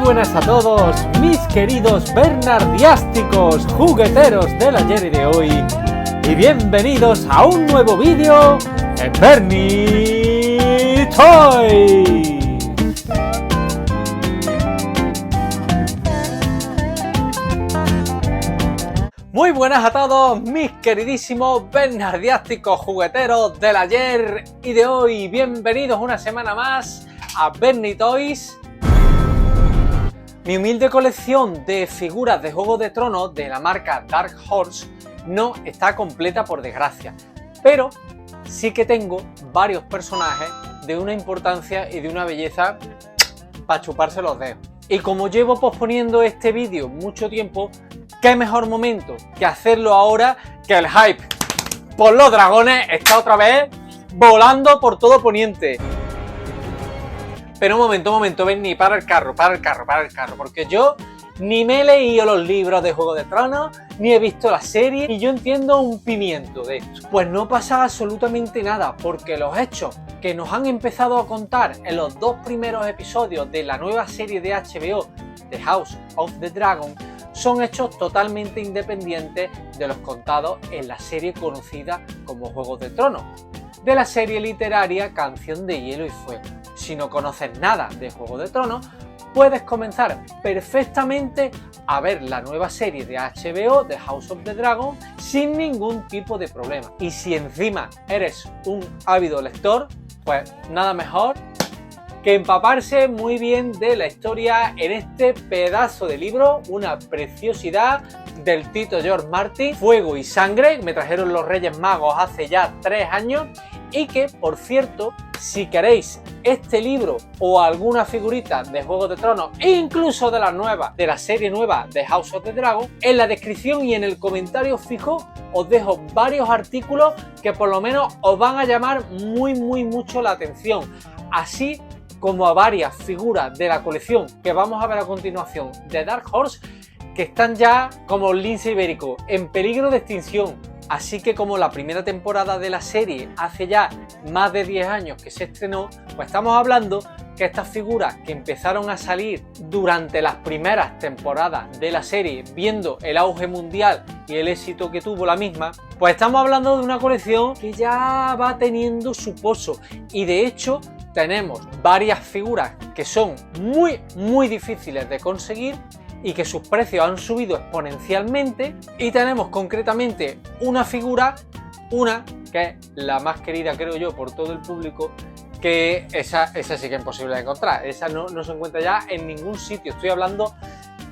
buenas a todos, mis queridos bernardiásticos jugueteros del ayer y de hoy, y bienvenidos a un nuevo vídeo en Bernie Toys. Muy buenas a todos, mis queridísimos bernardiásticos jugueteros del ayer y de hoy. Bienvenidos una semana más a Bernie Toys. Mi humilde colección de figuras de Juego de Tronos de la marca Dark Horse no está completa, por desgracia, pero sí que tengo varios personajes de una importancia y de una belleza para chuparse los dedos. Y como llevo posponiendo este vídeo mucho tiempo, qué mejor momento que hacerlo ahora, que el hype por los dragones está otra vez volando por todo Poniente. Pero un momento, Bernie, para el carro, porque yo ni me he leído los libros de Juego de Tronos, ni he visto la serie, y yo entiendo un pimiento de esto. Pues no pasa absolutamente nada, porque los hechos que nos han empezado a contar en los dos primeros episodios de la nueva serie de HBO, The House of the Dragon, son hechos totalmente independientes de los contados en la serie conocida como Juego de Tronos, de la serie literaria Canción de Hielo y Fuego. Si no conoces nada de Juego de Tronos, puedes comenzar perfectamente a ver la nueva serie de HBO, The House of the Dragon, sin ningún tipo de problema. Y si encima eres un ávido lector, pues nada mejor que empaparse muy bien de la historia en este pedazo de libro, una preciosidad del Tito George Martin, Fuego y Sangre, que me trajeron los Reyes Magos hace ya 3 años, y que, por cierto, si queréis este libro o alguna figurita de Juego de Tronos, e incluso de la nueva, de la serie nueva de House of the Dragon, en la descripción y en el comentario fijo os dejo varios artículos que por lo menos os van a llamar mucho la atención, así como a varias figuras de la colección que vamos a ver a continuación de Dark Horse, que están ya, como lince ibérico, en peligro de extinción. Así que como la primera temporada de la serie hace ya más de 10 años que se estrenó, pues estamos hablando que estas figuras que empezaron a salir durante las primeras temporadas de la serie, viendo el auge mundial y el éxito que tuvo la misma, pues estamos hablando de una colección que ya va teniendo su pozo, y de hecho tenemos varias figuras que son muy difíciles de conseguir y que sus precios han subido exponencialmente, y tenemos concretamente una figura, que es la más querida creo yo por todo el público, que esa sí que es imposible de encontrar, esa no se encuentra ya en ningún sitio. Estoy hablando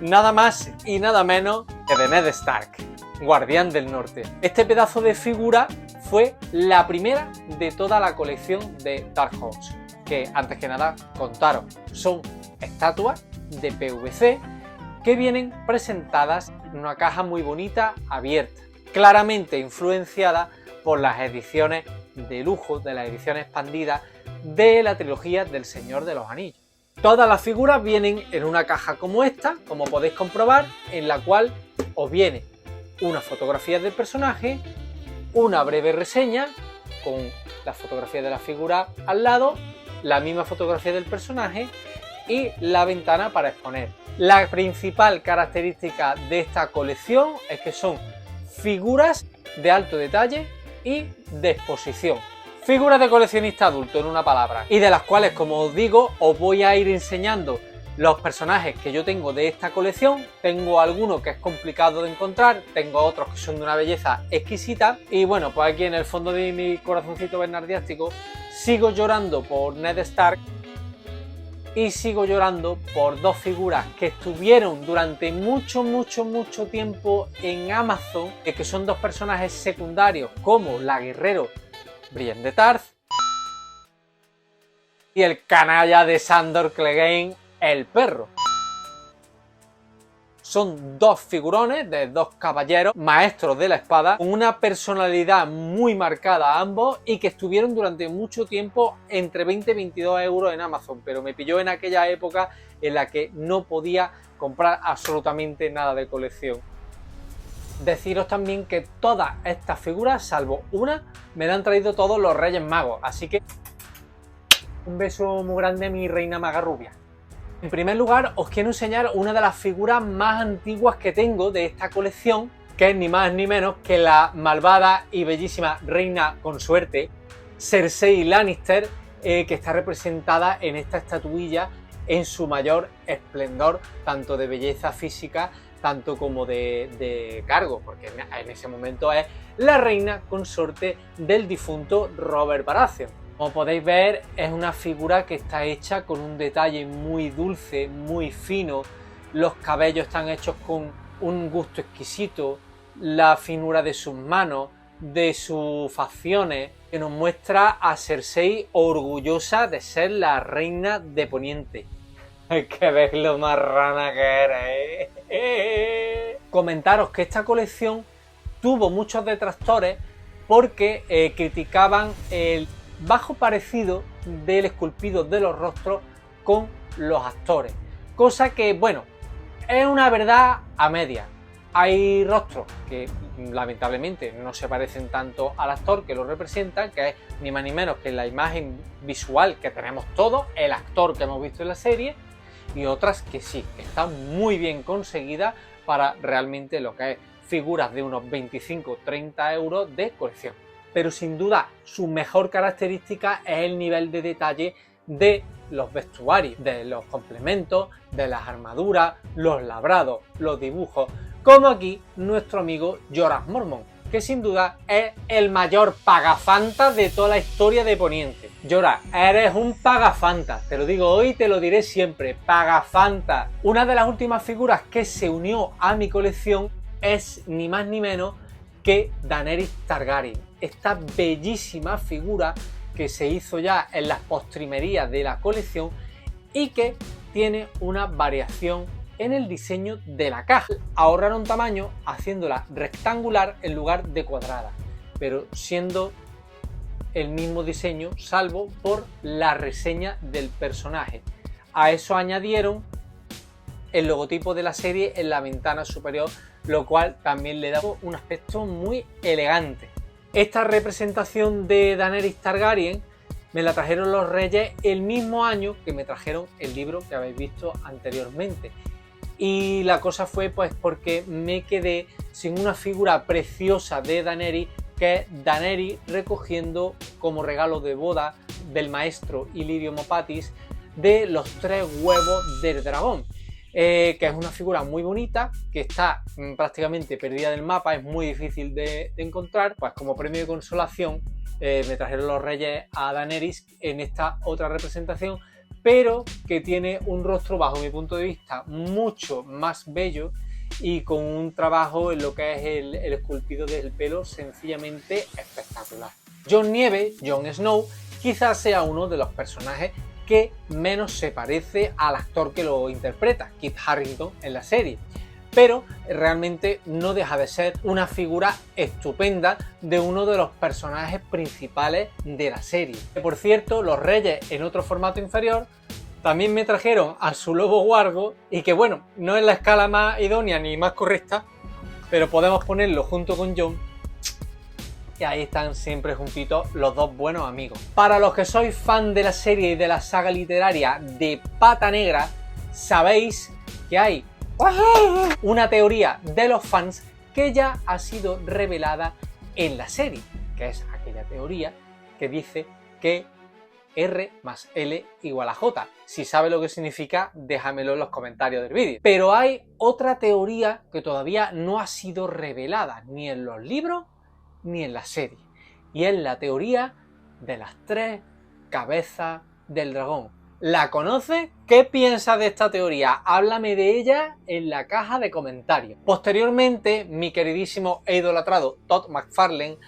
nada más y nada menos que de Ned Stark, Guardián del Norte. Este pedazo de figura fue la primera de toda la colección de Dark Horse, que antes que nada contaros, son estatuas de PVC que vienen presentadas en una caja muy bonita, abierta, claramente influenciada por las ediciones de lujo, de las ediciones expandidas de la trilogía del Señor de los Anillos. Todas las figuras vienen en una caja como esta, como podéis comprobar, en la cual os viene una fotografía del personaje, una breve reseña con la fotografía de la figura al lado, la misma fotografía del personaje y la ventana para exponer. La principal característica de esta colección es que son figuras de alto detalle y de exposición. Figuras de coleccionista adulto, en una palabra, y de las cuales, como os digo, os voy a ir enseñando los personajes que yo tengo de esta colección. Tengo algunos que es complicado de encontrar, tengo otros que son de una belleza exquisita, y bueno, pues aquí en el fondo de mi corazoncito bernardiástico sigo llorando por Ned Stark y sigo llorando por dos figuras que estuvieron durante mucho tiempo en Amazon, y que son dos personajes secundarios como la guerrero Brienne de Tarth y el canalla de Sandor Clegane, el perro. Son dos figurones de dos caballeros maestros de la espada, con una personalidad muy marcada ambos, y que estuvieron durante mucho tiempo entre 20 y 22 euros en Amazon, pero me pilló en aquella época en la que no podía comprar absolutamente nada de colección. Deciros también que todas estas figuras, salvo una, me la han traído todos los Reyes Magos, así que un beso muy grande a mi reina maga rubia. En primer lugar, os quiero enseñar una de las figuras más antiguas que tengo de esta colección, que es ni más ni menos que la malvada y bellísima reina consuerte Cersei Lannister, que está representada en esta estatuilla en su mayor esplendor, tanto de belleza física, tanto como de cargo, porque en ese momento es la reina consorte del difunto Robert Baratheon. Como podéis ver, es una figura que está hecha con un detalle muy dulce, muy fino. Los cabellos están hechos con un gusto exquisito, la finura de sus manos, de sus facciones, que nos muestra a Cersei orgullosa de ser la reina de Poniente. Hay que ver lo marrana que era, Comentaros que esta colección tuvo muchos detractores porque criticaban el bajo parecido del esculpido de los rostros con los actores, cosa que, bueno, es una verdad a media. Hay rostros que lamentablemente no se parecen tanto al actor que lo representa, que es ni más ni menos que la imagen visual que tenemos todos, el actor que hemos visto en la serie, y otras que sí, que están muy bien conseguidas para realmente lo que es figuras de unos 25-30 euros de colección. Pero sin duda su mejor característica es el nivel de detalle de los vestuarios, de los complementos, de las armaduras, los labrados, los dibujos, como aquí nuestro amigo Jorah Mormont, que sin duda es el mayor pagafanta de toda la historia de Poniente. Jorah, eres un pagafanta, te lo digo hoy y te lo diré siempre, pagafanta. Una de las últimas figuras que se unió a mi colección es ni más ni menos que Daenerys Targaryen. Esta bellísima figura que se hizo ya en las postrimerías de la colección y que tiene una variación en el diseño de la caja. Ahorraron tamaño haciéndola rectangular en lugar de cuadrada, pero siendo el mismo diseño salvo por la reseña del personaje. A eso añadieron el logotipo de la serie en la ventana superior, lo cual también le da un aspecto muy elegante. Esta representación de Daenerys Targaryen me la trajeron los Reyes el mismo año que me trajeron el libro que habéis visto anteriormente. Y la cosa fue pues porque me quedé sin una figura preciosa de Daenerys, que es Daenerys recogiendo como regalo de boda del maestro Illyrio Mopatis de los 3 huevos del dragón. Que es una figura muy bonita, que está prácticamente perdida del mapa, es muy difícil de encontrar. Pues como premio de consolación me trajeron los Reyes a Daenerys en esta otra representación, pero que tiene un rostro, bajo mi punto de vista, mucho más bello y con un trabajo en lo que es el esculpido del pelo sencillamente espectacular. Jon Nieve, Jon Snow, quizás sea uno de los personajes que menos se parece al actor que lo interpreta, Kit Harington, en la serie, pero realmente no deja de ser una figura estupenda de uno de los personajes principales de la serie. Por cierto, los Reyes, en otro formato inferior, también me trajeron a su lobo Wargo, y que bueno, no es la escala más idónea ni más correcta, pero podemos ponerlo junto con Jon, y ahí están siempre juntitos los dos buenos amigos. Para los que sois fan de la serie y de la saga literaria de Pata Negra, sabéis que hay una teoría de los fans que ya ha sido revelada en la serie, que es aquella teoría que dice que R más L igual a J. Si sabes lo que significa, déjamelo en los comentarios del vídeo. Pero hay otra teoría que todavía no ha sido revelada ni en los libros ni en la serie, y es la teoría de las 3 cabezas del dragón. ¿La conoces? ¿Qué piensas de esta teoría? Háblame de ella en la caja de comentarios. Posteriormente, mi queridísimo e idolatrado Todd McFarlane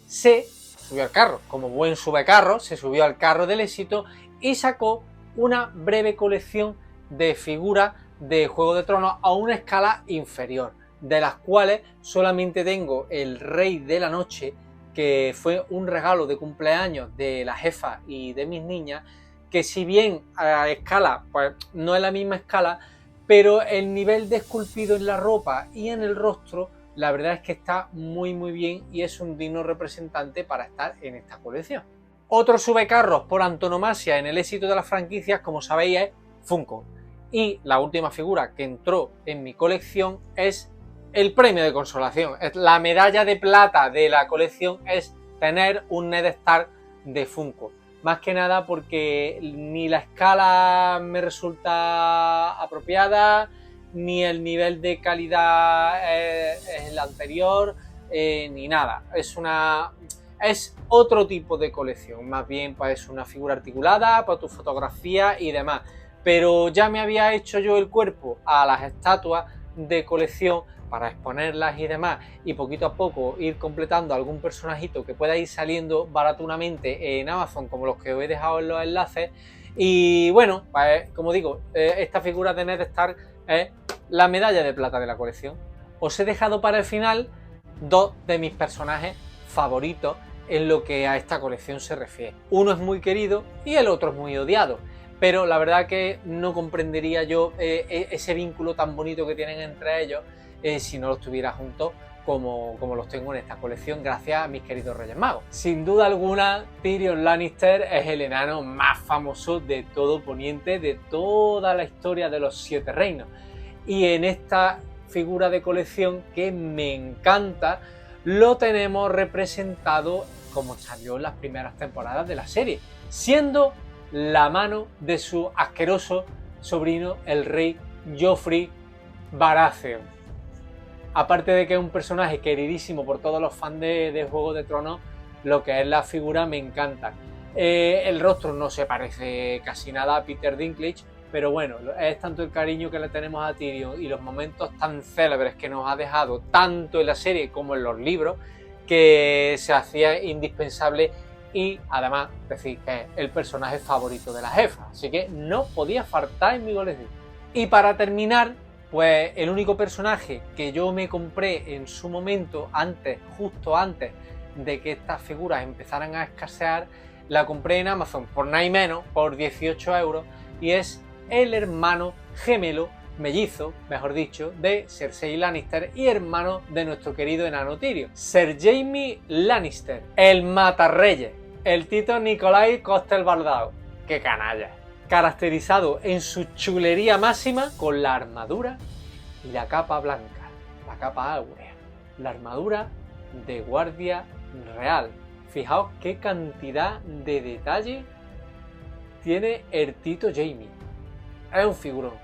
se subió al carro, como buen subecarro, se subió al carro del éxito y sacó una breve colección de figuras de Juego de Tronos a una escala inferior, de las cuales solamente tengo el Rey de la Noche, que fue un regalo de cumpleaños de la jefa y de mis niñas, que si bien a escala pues no es la misma escala, pero el nivel de esculpido en la ropa y en el rostro, la verdad es que está muy bien y es un digno representante para estar en esta colección. Otro subecarros por antonomasia en el éxito de las franquicias, como sabéis, es Funko. Y la última figura que entró en mi colección es el premio de consolación. La medalla de plata de la colección es tener un Ned Stark de Funko. Más que nada porque ni la escala me resulta apropiada, ni el nivel de calidad es el anterior, ni nada. Es otro tipo de colección, más bien pues es una figura articulada para tu fotografía y demás. Pero ya me había hecho yo el cuerpo a las estatuas de colección para exponerlas y demás, y poquito a poco ir completando algún personajito que pueda ir saliendo baratunamente en Amazon, como los que os he dejado en los enlaces. Y bueno, pues como digo, esta figura de Ned Stark es la medalla de plata de la colección. Os he dejado para el final dos de mis personajes favoritos en lo que a esta colección se refiere. Uno es muy querido y el otro es muy odiado, pero la verdad que no comprendería yo ese vínculo tan bonito que tienen entre ellos si no los tuviera juntos como los tengo en esta colección, gracias a mis queridos Reyes Magos. Sin duda alguna, Tyrion Lannister es el enano más famoso de todo Poniente, de toda la historia de los Siete Reinos. Y en esta figura de colección que me encanta, lo tenemos representado como salió en las primeras temporadas de la serie, siendo la mano de su asqueroso sobrino, el rey Joffrey Baratheon. Aparte de que es un personaje queridísimo por todos los fans de Juego de Tronos, lo que es la figura me encanta. El rostro no se parece casi nada a Peter Dinklage, pero bueno, es tanto el cariño que le tenemos a Tyrion y los momentos tan célebres que nos ha dejado tanto en la serie como en los libros, que se hacía indispensable, y además decir que es el personaje favorito de la jefa, así que no podía faltar en mi colección. Y para terminar, pues el único personaje que yo me compré en su momento, justo antes de que estas figuras empezaran a escasear, la compré en Amazon por nada y menos, por 18 €, y es el hermano gemelo, mellizo, mejor dicho, de Cersei Lannister y hermano de nuestro querido enano Tyrion, Ser Jaime Lannister, el matarreyes, el Tito Nicolai Coster-Waldau. ¡Qué canalla! Caracterizado en su chulería máxima con la armadura y la capa blanca, la capa áurea, la armadura de guardia real. Fijaos qué cantidad de detalle tiene el Tito Jaime. Es un figurón,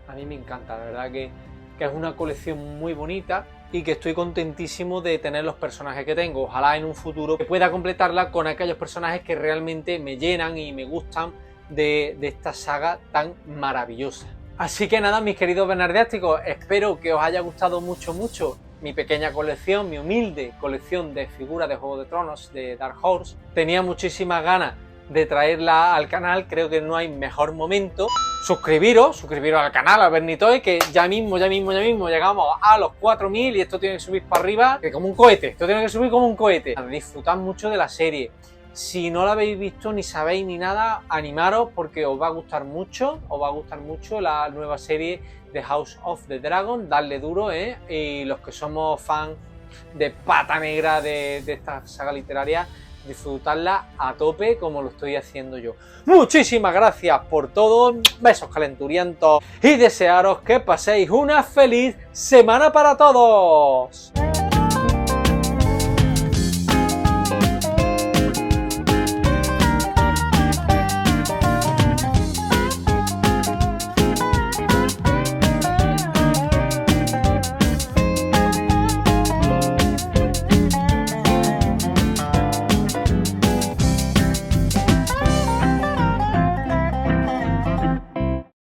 a mí me encanta, la verdad que es una colección muy bonita y que estoy contentísimo de tener los personajes que tengo. Ojalá en un futuro pueda completarla con aquellos personajes que realmente me llenan y me gustan de esta saga tan maravillosa. Así que nada, mis queridos bernardiásticos, espero que os haya gustado mucho mi pequeña colección, mi humilde colección de figuras de Juego de Tronos de Dark Horse. Tenía muchísimas ganas de traerla al canal, creo que no hay mejor momento. Suscribiros al canal, a Bernitoy, que ya mismo llegamos a los 4000 y esto tiene que subir para arriba, que como un cohete, esto tiene que subir como un cohete. Disfrutad mucho de la serie. Si no la habéis visto ni sabéis ni nada, animaros porque os va a gustar mucho la nueva serie de House of the Dragon. Darle duro, y los que somos fans de pata negra de esta saga literaria, disfrutarla a tope como lo estoy haciendo yo. Muchísimas gracias por todo, besos calenturientos y desearos que paséis una feliz semana para todos.